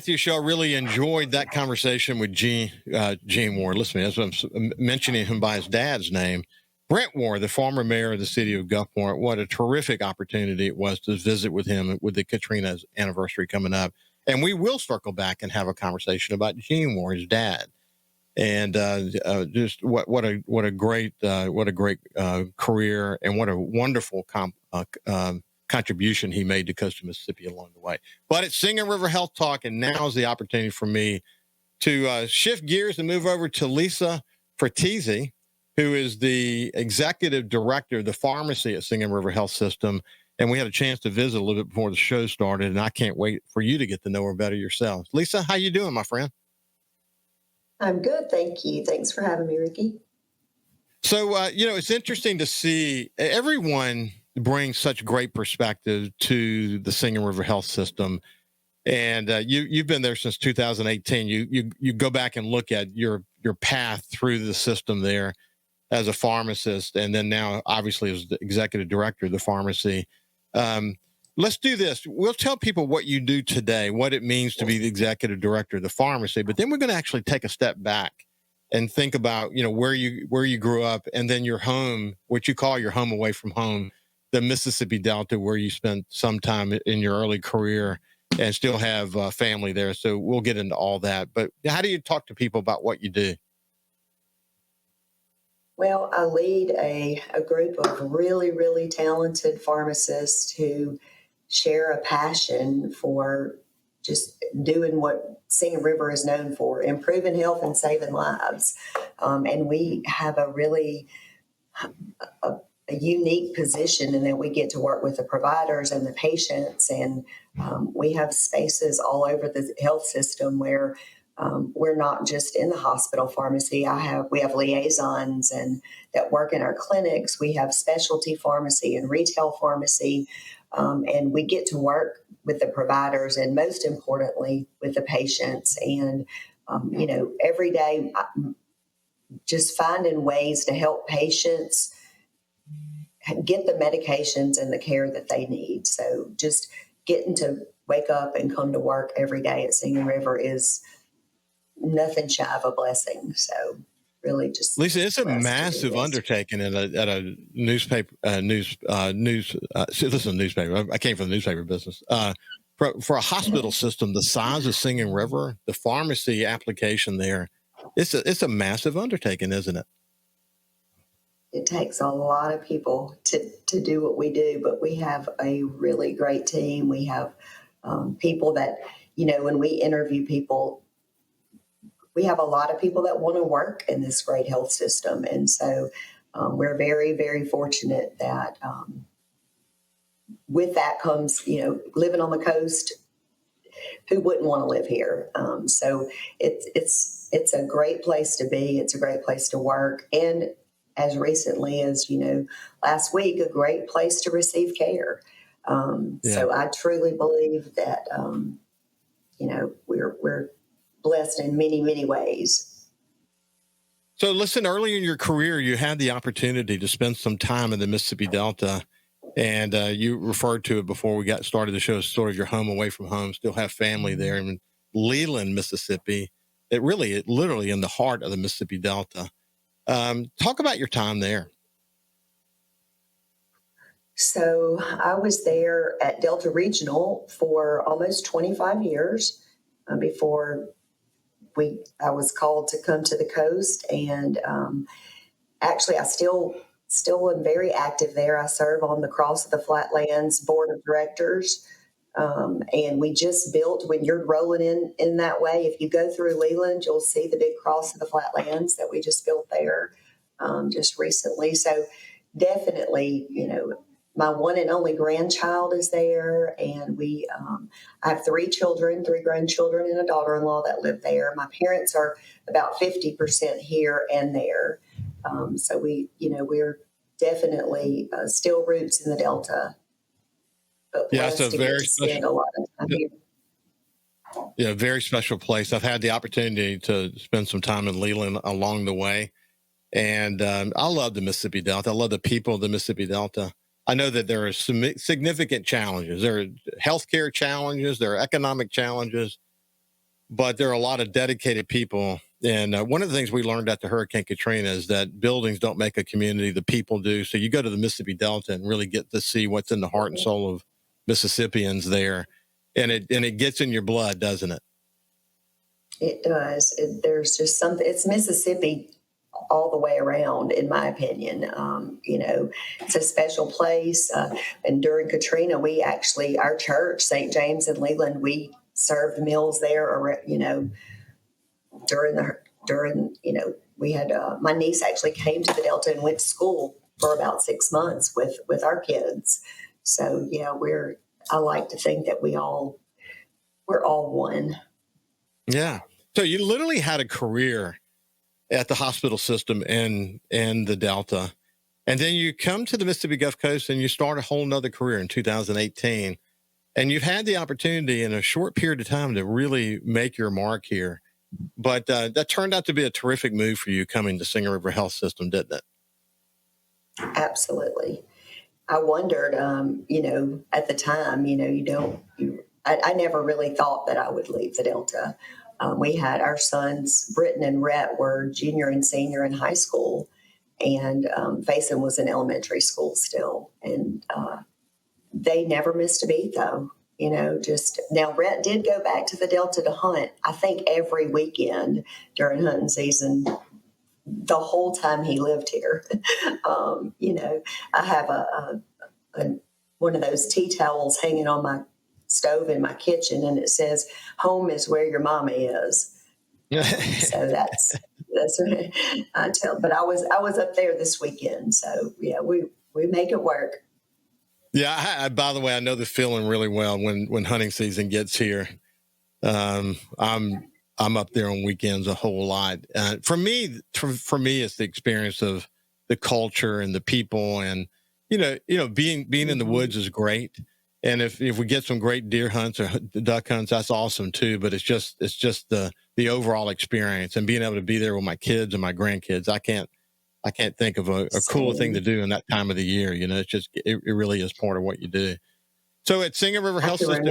to your show. I really enjoyed that conversation with Gene Ward. Listen, as I'm mentioning him by his dad's name, Brent Ward, the former mayor of the city of Gulfport. What a terrific opportunity it was to visit with him with the Katrina's anniversary coming up. And we will circle back and have a conversation about Gene Ward's dad. And just what a great career, and what a wonderful contribution he made to coastal Mississippi along the way. But it's Singing River Health Talk, and now is the opportunity for me to shift gears and move over to Lisa Fratesi, who is the executive director of the pharmacy at Singing River Health System. And we had a chance to visit a little bit before the show started, and I can't wait for you to get to know her better yourself. Lisa, how you doing, my friend? I'm good, thank you. Thanks for having me, Ricky. So, it's interesting to see everyone brings such great perspective to the Singing River Health System. And you've been there since 2018. You go back and look at your path through the system there as a pharmacist, and then now obviously as the executive director of the pharmacy. Let's do this. We'll tell people what you do today, what it means to be the executive director of the pharmacy, but then we're going to actually take a step back and think about, where you grew up, and then your home, what you call your home away from home, the Mississippi Delta, where you spent some time in your early career and still have family there. So we'll get into all that. But how do you talk to people about what you do? Well, I lead a group of really, really talented pharmacists who share a passion for just doing what Singing River is known for, improving health and saving lives. And we have a really a unique position in that we get to work with the providers and the patients, and we have spaces all over the health system where we're not just in the hospital pharmacy. We have liaisons and that work in our clinics. We have specialty pharmacy and retail pharmacy, and we get to work with the providers and, most importantly, with the patients. And every day, just finding ways to help patients get the medications and the care that they need. So just getting to wake up and come to work every day at Singing River is nothing shy of a blessing. So really just Lisa, it's a massive undertaking at a newspaper, newspaper. I came from the newspaper business. For a hospital system the size of Singing River, the pharmacy application there, it's a massive undertaking, isn't it? It takes a lot of people to do what we do, but we have a really great team. We have people that, when we interview people, we have a lot of people that want to work in this great health system. And so we're very, very fortunate that with that comes, living on the coast, who wouldn't want to live here? So it's a great place to be. It's a great place to work. And as recently as, last week, a great place to receive care. So I truly believe that, we're blessed in many, many ways. So listen, early in your career, you had the opportunity to spend some time in the Mississippi Delta, and you referred to it before we got started the show, sort of your home away from home, still have family there in Leland, Mississippi. It literally in the heart of the Mississippi Delta. Talk about your time there. So I was there at Delta Regional for almost 25 years before I was called to come to the coast. And actually, I still am very active there. I serve on the Cross of the Flatlands Board of Directors. And we just built, when you're rolling in that way, if you go through Leland, you'll see the big Cross of the Flatlands that we just built there just recently. So definitely, my one and only grandchild is there, and I have 3 grandchildren, and a daughter-in-law that live there. My parents are about 50% here and there. So we're definitely still roots in the Delta. But it's a very special, a lot of time here. Yeah, very special place. I've had the opportunity to spend some time in Leland along the way, and I love the Mississippi Delta. I love the people of the Mississippi Delta. I know that there are some significant challenges. There are healthcare challenges. There are economic challenges. but there are a lot of dedicated people. And one of the things we learned after Hurricane Katrina is that buildings don't make a community, the people do. So you go to the Mississippi Delta and really get to see what's in the heart and soul of Mississippians there. And it gets in your blood, doesn't it? It does. There's just something, it's Mississippi all the way around, in my opinion. It's a special place. And during Katrina, our church, St. James in Leland, we served meals there, we had, my niece actually came to the Delta and went to school for about 6 months with our kids. So yeah, I like to think that we're all one. Yeah. So you literally had a career at the hospital system and the Delta. And then you come to the Mississippi Gulf Coast and you start a whole nother career in 2018. And you've had the opportunity in a short period of time to really make your mark here. But that turned out to be a terrific move for you coming to Singing River Health System, didn't it? Absolutely. I wondered, at the time, I never really thought that I would leave the Delta. We had our sons, Britton and Rhett, were junior and senior in high school, and Faison was in elementary school still. And they never missed a beat, though. Now Rhett did go back to the Delta to hunt, I think every weekend during hunting season, the whole time he lived here. I have one of those tea towels hanging on my stove in my kitchen, and it says, "Home is where your mama is." So that's what I tell. But I was up there this weekend, so yeah, we make it work. Yeah. I by the way, I know the feeling really well when hunting season gets here. I'm up there on weekends a whole lot. For me, it's the experience of the culture and the people, and being in the woods is great. And if we get some great deer hunts or duck hunts, that's awesome too. But it's just the overall experience and being able to be there with my kids and my grandkids. I can't think of a cooler thing to do in that time of the year. It really is part of what you do. So at Singing River Health System,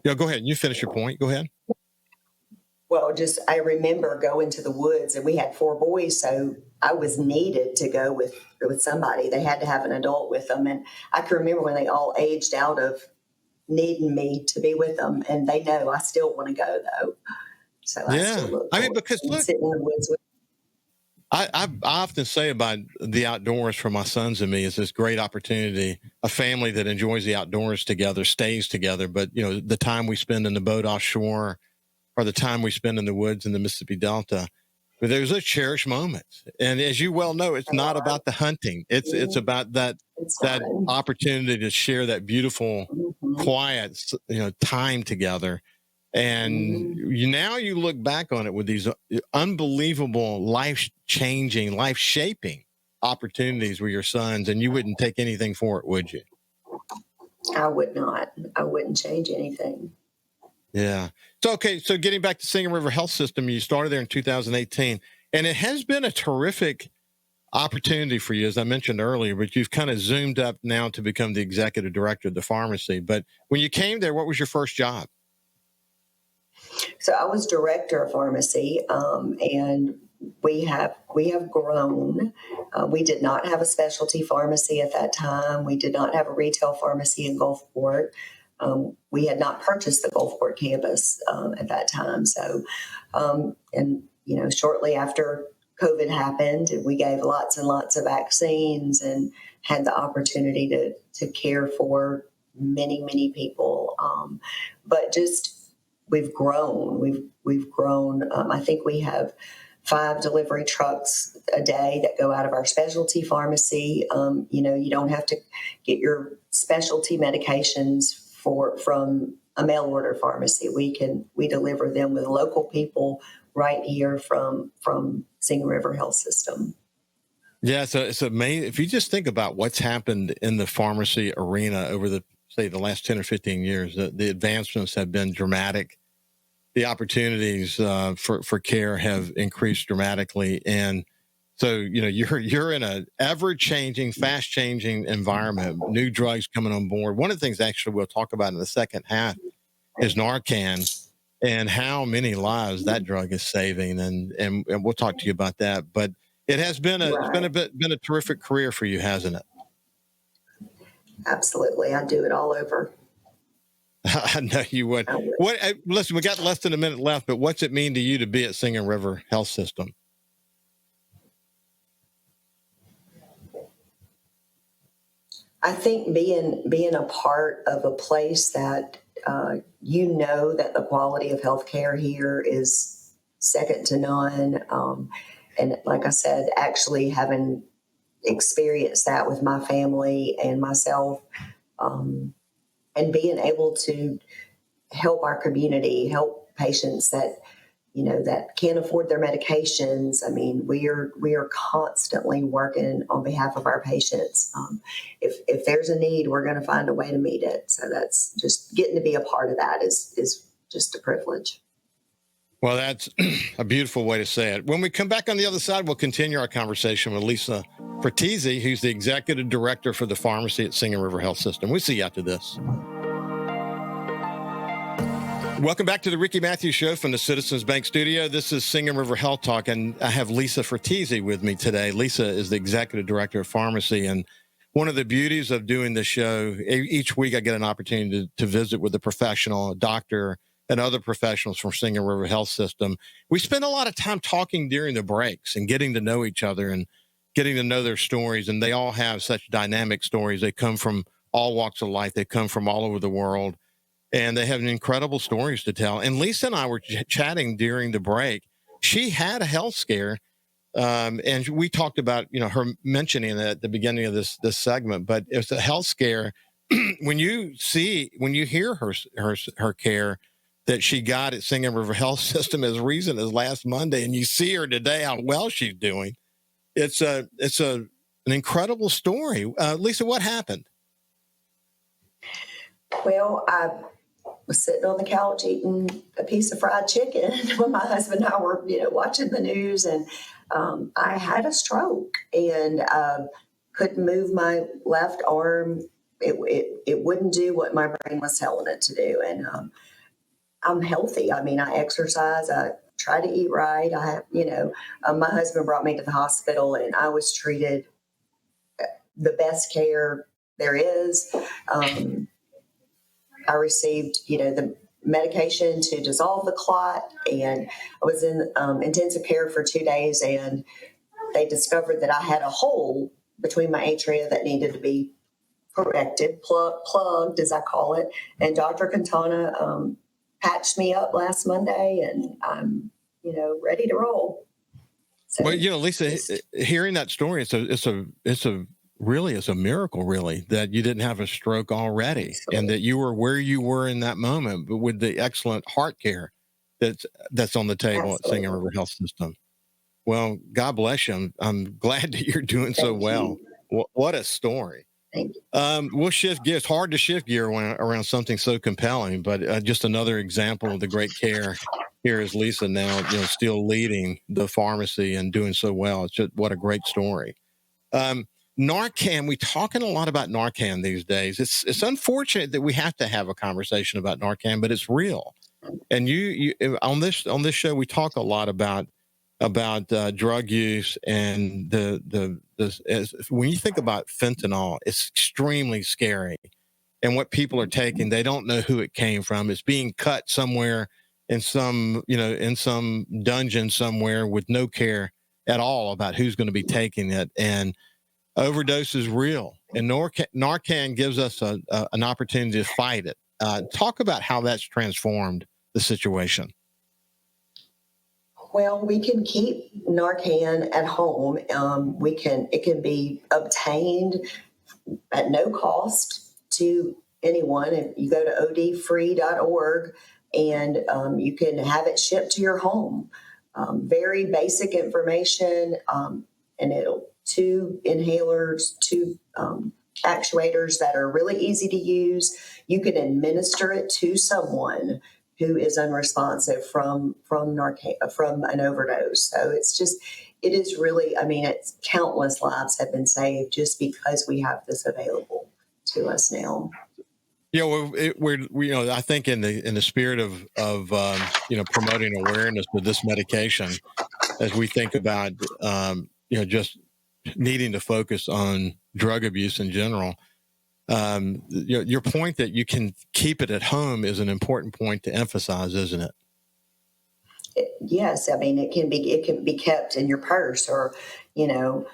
go ahead. You finish your point. Go ahead. Well, I remember going to the woods, and we had 4 boys, so I was needed to go with somebody. They had to have an adult with them. And I can remember when they all aged out of needing me to be with them, and they know I still want to go, though. So I still look because look, sitting in the woods with I often say about the outdoors for my sons and me is this great opportunity. A family that enjoys the outdoors together stays together. But, the time we spend in the boat offshore or the time we spend in the woods in the Mississippi Delta, there's a cherished moment. And as you well know, it's not about the hunting. It's about that opportunity to share that beautiful, quiet, time together. And now you look back on it with these unbelievable life-changing, life-shaping opportunities with your sons, and you wouldn't take anything for it, would you? I would not. I wouldn't change anything. Yeah. So getting back to Singing River Health System, you started there in 2018, and it has been a terrific opportunity for you, as I mentioned earlier, but you've kind of zoomed up now to become the executive director of the pharmacy. But when you came there, what was your first job? So I was director of pharmacy, and we have grown. We did not have a specialty pharmacy at that time. We did not have a retail pharmacy in Gulfport. We had not purchased the Gulfport campus at that time. So, shortly after COVID happened, we gave lots and lots of vaccines and had the opportunity to care for many, many people. But we've grown. We've grown. I think we have 5 delivery trucks a day that go out of our specialty pharmacy. You don't have to get your specialty medications from a mail order pharmacy. We deliver them with local people right here from Singing River Health System. Yeah, so it's amazing. If you just think about what's happened in the pharmacy arena over the last 10 or 15 years, the advancements have been dramatic. The opportunities for care have increased dramatically. And so, you're in an ever-changing, fast-changing environment, new drugs coming on board. One of the things actually we'll talk about in the second half is Narcan. and how many lives that drug is saving. And we'll talk to you about that. But it has been Right. been a terrific career for you, hasn't it? Absolutely. I'd do it all over. I know you would. I would. Listen, we got less than a minute left, but what's it mean to you to be at Singing River Health System? I think being a part of a place that that the quality of healthcare here is second to none, and like I said, actually having experienced that with my family and myself, and being able to help our community, help patients that can't afford their medications. I mean, we are constantly working on behalf of our patients. If there's a need, we're going to find a way to meet it. So that's just getting to be a part of that is just a privilege. Well, that's a beautiful way to say it. When we come back on the other side, we'll continue our conversation with Lisa Fratesi, who's the executive director for the pharmacy at Singing River Health System. We'll see you after this. Welcome back to the Ricky Matthews Show from the Citizens Bank Studio. This is Singing River Health Talk, and I have Lisa Fratesi with me today. Lisa is the executive director of pharmacy, and one of the beauties of doing this show, each week I get an opportunity to visit with a professional, a doctor, and other professionals from Singing River Health System. We spend a lot of time talking during the breaks and getting to know each other and getting to know their stories, and they all have such dynamic stories. They come from all walks of life. They come from all over the world. And they have incredible stories to tell. And Lisa and I were chatting during the break. She had a health scare, and we talked about her mentioning it at the beginning of this segment. But it's a health scare. when you hear her care that she got at Singing River Health System as recent as last Monday, and you see her today, how well she's doing. It's an incredible story. Lisa, what happened? Well, I was sitting on the couch eating a piece of fried chicken when my husband and I were, watching the news, and I had a stroke and couldn't move my left arm. It wouldn't do what my brain was telling it to do, and I'm healthy. I mean, I exercise. I try to eat right. My husband brought me to the hospital, and I was treated the best care there is. I received, the medication to dissolve the clot, and I was in intensive care for 2 days, and they discovered that I had a hole between my atria that needed to be corrected, plugged, as I call it. And Dr. Quintana patched me up last Monday, and I'm, ready to roll. So, well, Lisa, hearing that story, it's a miracle, really, that you didn't have a stroke already. Absolutely. And that you were where you were in that moment, but with the excellent heart care that's on the table. Absolutely. At Singing River Health System. Well, God bless you. I'm glad that you're doing so well. What a story. Thank you. We'll shift gears. It's hard to shift gear around something so compelling, but just another example of the great care. Here is Lisa now, still leading the pharmacy and doing so well. It's just what a great story. Narcan, we're talking a lot about Narcan these days. It's unfortunate that we have to have a conversation about Narcan, but it's real. And you on this show, we talk a lot about drug use, and when you think about fentanyl, it's extremely scary. And what people are taking, they don't know who it came from. It's being cut somewhere in some dungeon somewhere with no care at all about who's going to be taking it. And overdose is real, and Narcan gives us an opportunity to fight it. Talk about how that's transformed the situation. Well, we can keep Narcan at home. It can be obtained at no cost to anyone. If you go to odfree.org, and you can have it shipped to your home. Very basic information, and it'll 2 inhalers, 2 actuators that are really easy to use. You can administer it to someone who is unresponsive from an overdose. So it is really, it's countless lives have been saved just because we have this available to us now. I think in the spirit of promoting awareness with this medication, as we think about just needing to focus on drug abuse in general. Your point that you can keep it at home is an important point to emphasize, isn't it? Yes, I mean it can be kept in your purse, or I know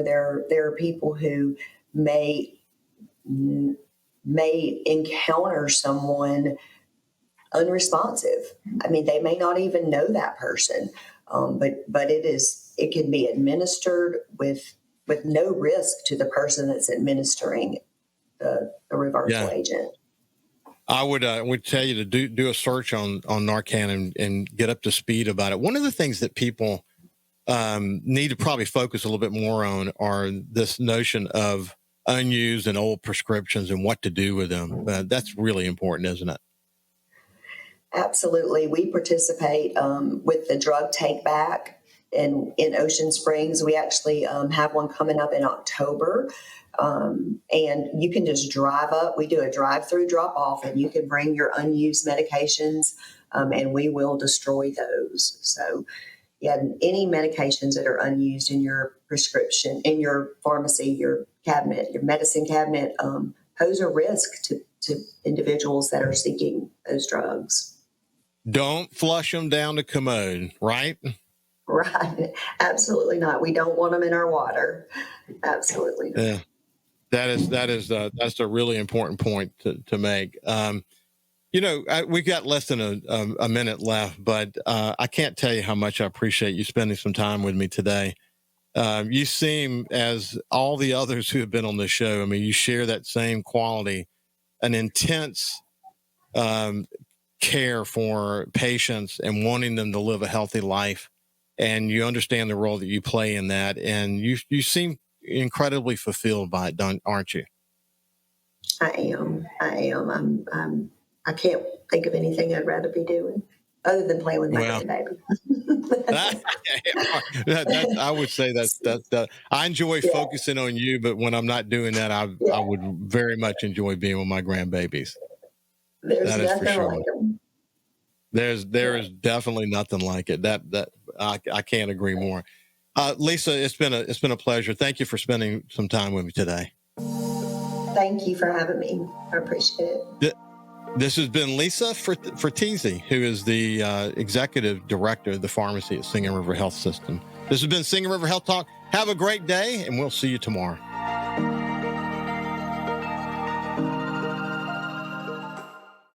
there are people who may may encounter someone unresponsive. I mean, they may not even know that person, but it can be administered with no risk to the person that's administering the reversal Yeah. agent. I would tell you to do a search on Narcan and get up to speed about it. One of the things that people need to probably focus a little bit more on are this notion of unused and old prescriptions and what to do with them. That's really important, isn't it? Absolutely. We participate with the drug take back in Ocean Springs. We actually have one coming up in October. And you can just drive up. We do a drive-through drop-off, and you can bring your unused medications, and we will destroy those. So, yeah, any medications that are unused in your prescription, in your pharmacy, your cabinet, your medicine cabinet, pose a risk to individuals that are seeking those drugs. Don't flush them down the commode, right? Right. Absolutely not. We don't want them in our water. Absolutely not. Yeah. That's a really important point to make. We've got less than a minute left, but I can't tell you how much I appreciate you spending some time with me today. You seem, as all the others who have been on the show, I mean, you share that same quality, an intense care for patients and wanting them to live a healthy life. And you understand the role that you play in that. And you seem incredibly fulfilled by it, aren't you? I am. I can't think of anything I'd rather be doing other than playing with my grandbaby. I would say that I enjoy focusing on you, but when I'm not doing that, I would very much enjoy being with my grandbabies. There's nothing like them. There is definitely nothing like it. That I can't agree more. Lisa, it's been a pleasure. Thank you for spending some time with me today. Thank you for having me. I appreciate it. This has been Lisa Fratesi, who is the executive director of the pharmacy at Singing River Health System. This has been Singing River Health Talk. Have a great day, and we'll see you tomorrow.